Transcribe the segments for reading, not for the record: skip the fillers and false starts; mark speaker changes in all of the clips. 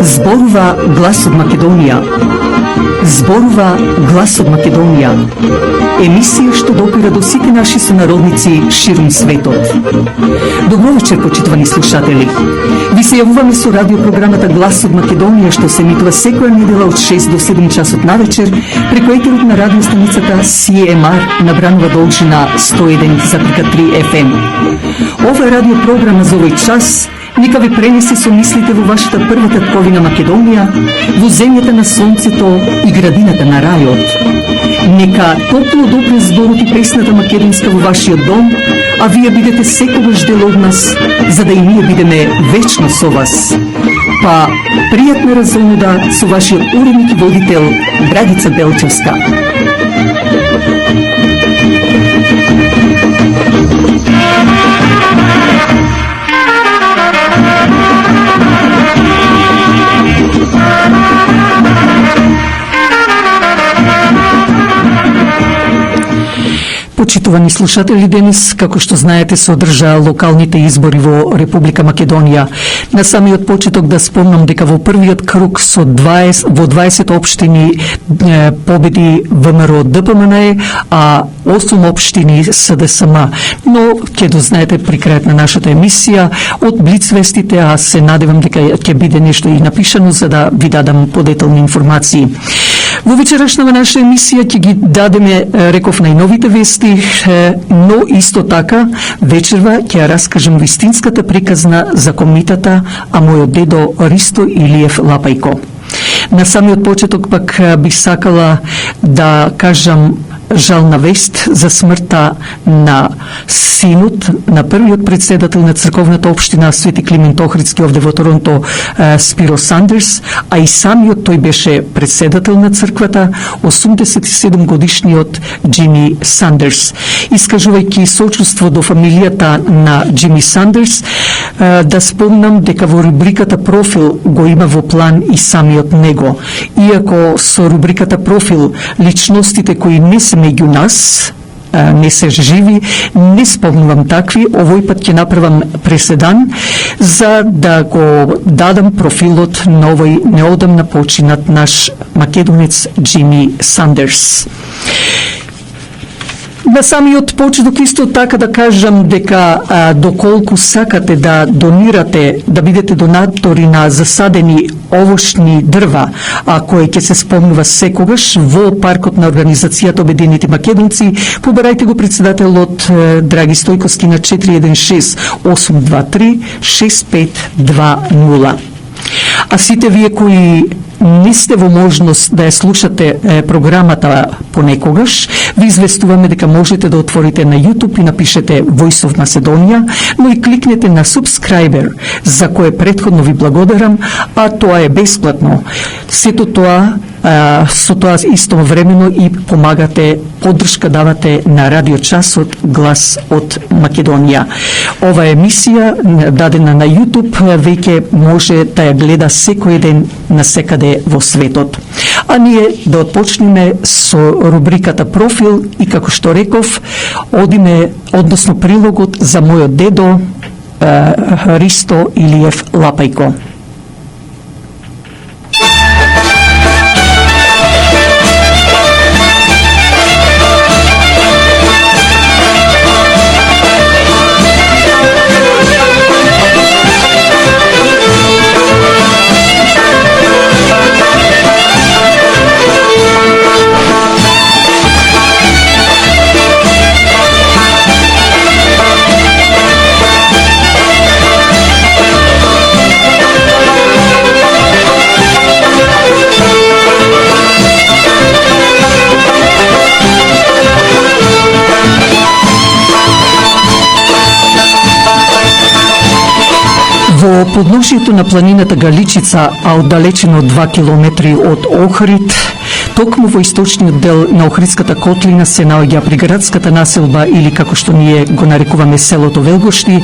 Speaker 1: Зборува глас од Македонија. Зборува глас од Македонија. Емисија што допира до сите наши сонародници ширум светот. Добро вечер, почитувани слушатели. Ви се јавуваме со радиопрограмата Глас од Македонија, што се емитува секоја недела од 6 до 7 часот на вечер преку етерот на радиостаницата CMR на Бранова должина 101,3 FM. Ова е радиопрограма за овој час. Нека ви пренесе со мислите во вашата прва татковина Македонија, во земјата на сонцето и градината на рајот. Нека топло допре зборот и песната македонска во вашиот дом, а вие бидете секогаш дел од нас, за да и ние бидеме вечно со вас. Па, пријатна разонуда со вашиот уредник и водител Драгица Белчевска. Почитувани слушатели, денес, како што знаете, се одржаа локалните избори во Република Македонија. На самиот почеток да спомнам дека во првиот круг во 20 општини победи ВМРО ДПМН, а 8 општини СДСМ. Но ќе дознаете при крајот на нашата емисија од Блицвестите, а се надевам дека ќе биде нешто и напишано за да ви дадам подетални информации. Во вечерашната наша емисија ќе ги дадеме, реков, најновите вести, но исто така вечерва ќе ја раскажем вистинската приказна за комитата, а мојот дедо Ристо Илиев Лапајко. На самиот почеток пак би сакала да кажам жална вест за смртта на синот на првиот председател на црковната општина Свети Климент Охридски овде во Торонто, Спиро Сандерс, а и самиот тој беше председател на црквата, 87 годишниот Джими Сандерс. Искажувајќи сочувство до фамилијата на Джими Сандерс, да спомнам дека во рубриката профил го има во план и самиот него. Иако со рубриката профил личностите кои не се меѓу нас, не се живи, не спомнувам такви, овој пат ќе направам преседан за да го дадам профилот на овој неодамна починат наш македонец Джими Сандерс. На самиот почеток исто така да кажам дека доколку сакате да донирате, да бидете донатори на засадени овошни дрва, а кој ќе се спомнува секогаш во паркот на Организацијата Обединети македонци, побарајте го председателот Драги Стојковски на 416-823-6520. А сите вие кои не сте во можност да ја слушате програмата понекогаш, ви известуваме дека можете да отворите на YouTube и напишете Voice of Macedonia, но и кликнете на Subscriber, за кое претходно ви благодарам, а тоа е бесплатно. Сето тоа, со тоа истовремено и помагате, поддршка давате на радиочасот Глас од Македонија. Ова емисија, дадена на YouTube, веќе може да ја гледа секој ден на секаде во светот. А ние да отпочнеме со рубриката профил и, како што реков, одиме, односно прилогот за мојот дедо Ристо Илиев Лапајко. Во подножието на планината Галичица, а оддалечено 2 километри од Охрид, токму во источниот дел на Охридската котлина се наоѓа приградската населба или како што ние го нарекуваме селото Велгошти,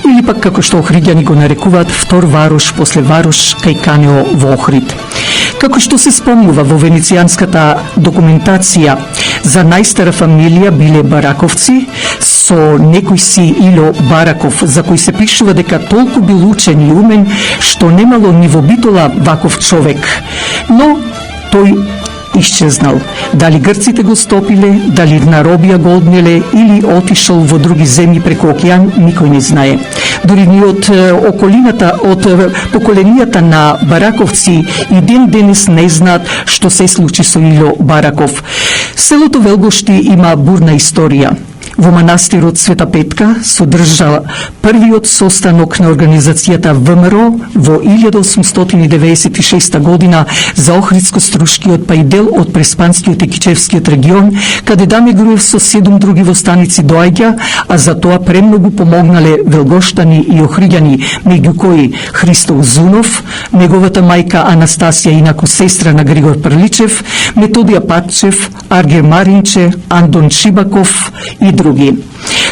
Speaker 1: или пак како што охриѓани го нарекуваат втор Варош после Варош кај Канео во Охрид. Како што се спомнува во венецијанската документација, за најстара фамилија биле Бараковци, со некој си Ило Бараков, за кој се пишува дека толку бил учен и умен, што немало ни во Битола ваков човек. Но тој исчезнал. Дали грците го стопиле, дали наробија го однеле или отишол во други земји преку океан, никој не знае. Дори ни од околината, од поколенијата на Бараковци и ден денес не знаат што се случи со Ило Бараков. Селото Велгошти има бурна историја. Во манастирот Света Петка содржа првиот состанок на организацијата ВМРО во 1896 година за Охридско-Струшкиот па и дел од Преспанскиот и Кичевскиот регион, каде Даме Груев со 7 други востаници доаѓа, а за тоа премногу помогнале велгоштани и охриѓани, меѓу кои Христо Узунов, неговата мајка Анастасија, инаку сестра на Григор Прличев, Методија Патчев, Арге Маринче, Андон Шибаков и други.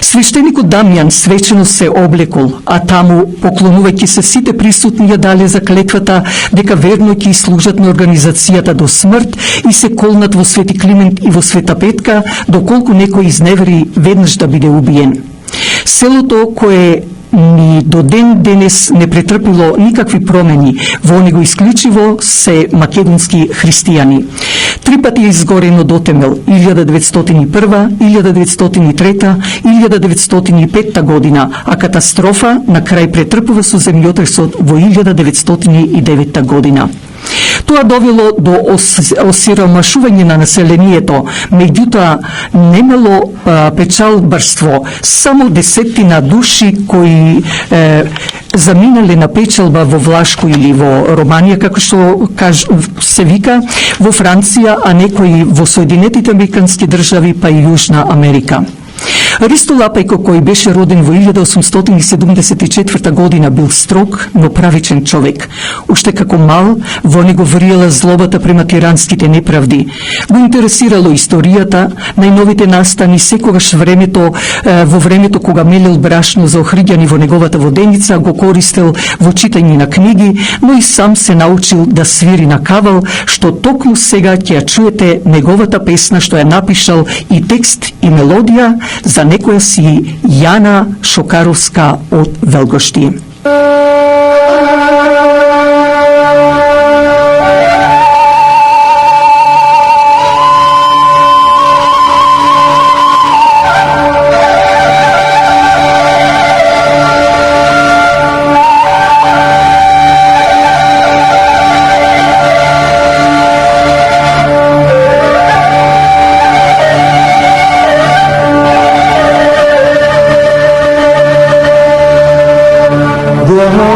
Speaker 1: Свештеникот Дамјан свечено се облекол, а таму, поклонувајќи се сите присутни, ја дале за клетвата дека верно ќе служат на организацијата до смрт и се колнат во Свети Климент и во Света Петка, доколку некој изневери веднаш да биде убиен. Селото кое ни до ден денес не претрпило никакви промени, во него исклучиво се македонски христијани. 3 пати е изгорено до темел, 1901, 1903, 1905 година, а катастрофа на крај претрпува со земјотресот во 1909 година. Тоа довело до осиромашување на населението, меѓутоа немало печалбарство, само десетина души кои заминале на печалба во Влашко или во Романија, како што се вика, во Франција, а некои во Соединетите Американски држави, па и Јужна Америка. Ристо Лапајко, кој беше роден во 1874 година, бил строг, но правичен човек. Уште како мал, во него вриела злобата према тиранските неправди. Го интересирало историјата, најновите настани, секогаш во времето кога мелел брашно за охриѓани во неговата воденица, го користел во читање на книги, но и сам се научил да свири на кавал, што токму сега ќе ја чуете неговата песна што ја напишал и текст и мелодија за некоја си Јана Шокаровска од Велгошти.
Speaker 2: The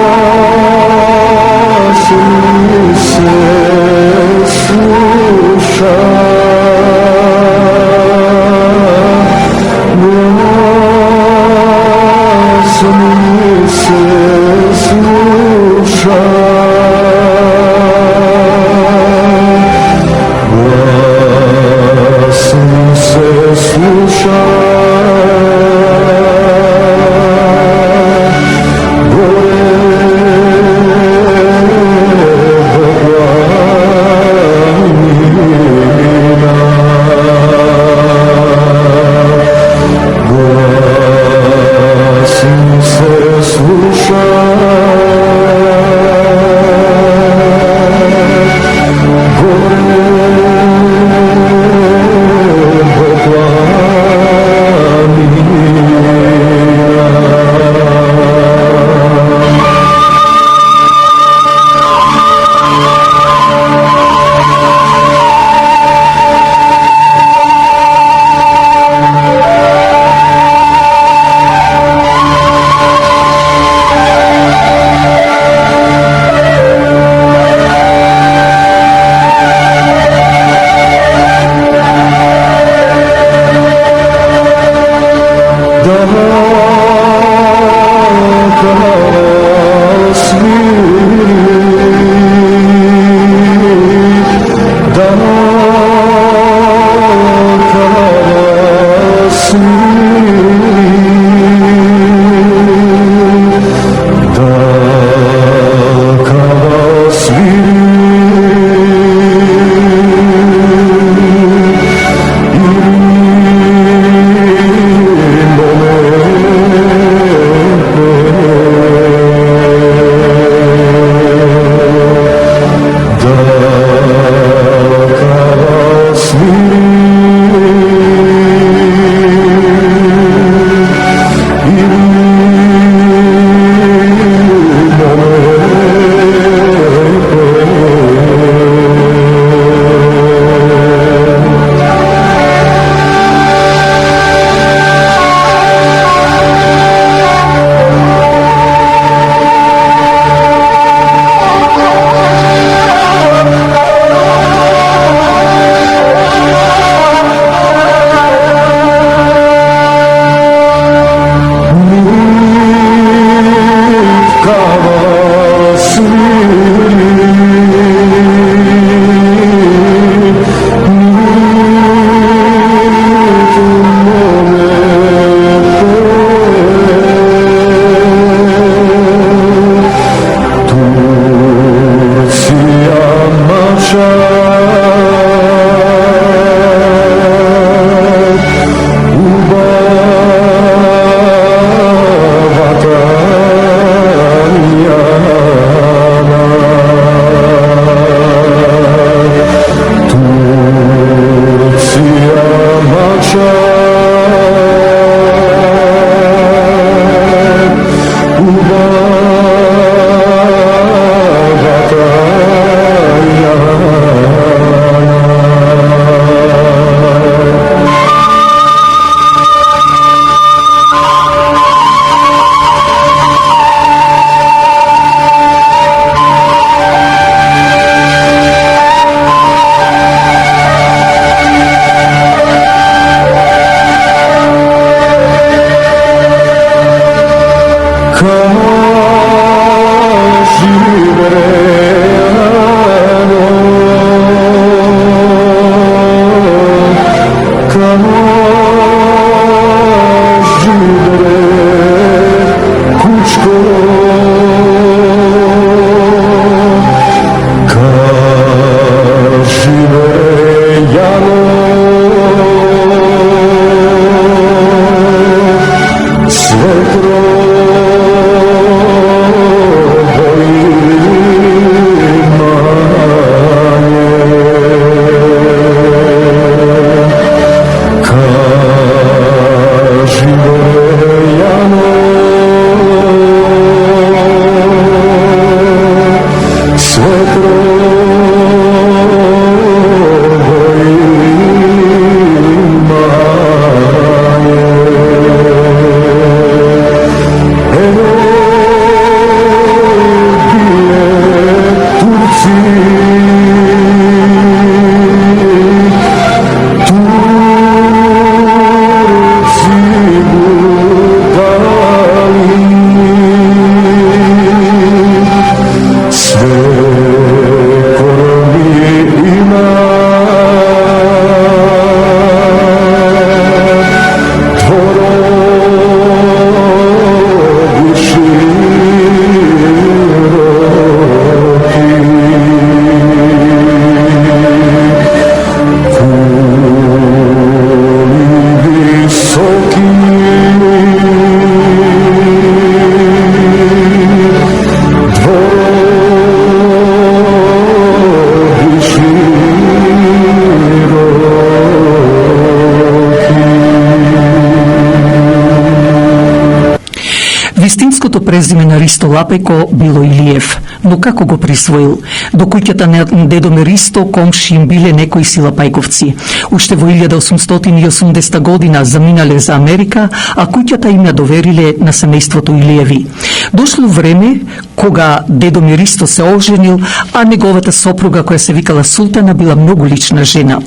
Speaker 1: Првото презиме на Ристо Лапајко било Илиев, но како го присвоил? До куќата на дедоме Ристо комши им биле некои силапајковци. Уште во 1880 година заминале за Америка, а куќата им ја довериле на семејството Илиеви. Дошло време кога дедоме Ристо се оженил, а неговата сопруга која се викала Султана била многу лична жена.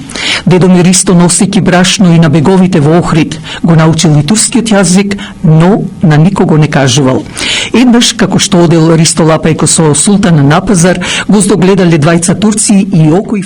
Speaker 1: Дедоме Ристо носејќи брашно и на беговите во Охрид, го научил и турскиот јазик, но на никого не кажувал. Еднаш, како што одел Ристо Лапајко со Султана на пазар, го здогледале двајца турци и окои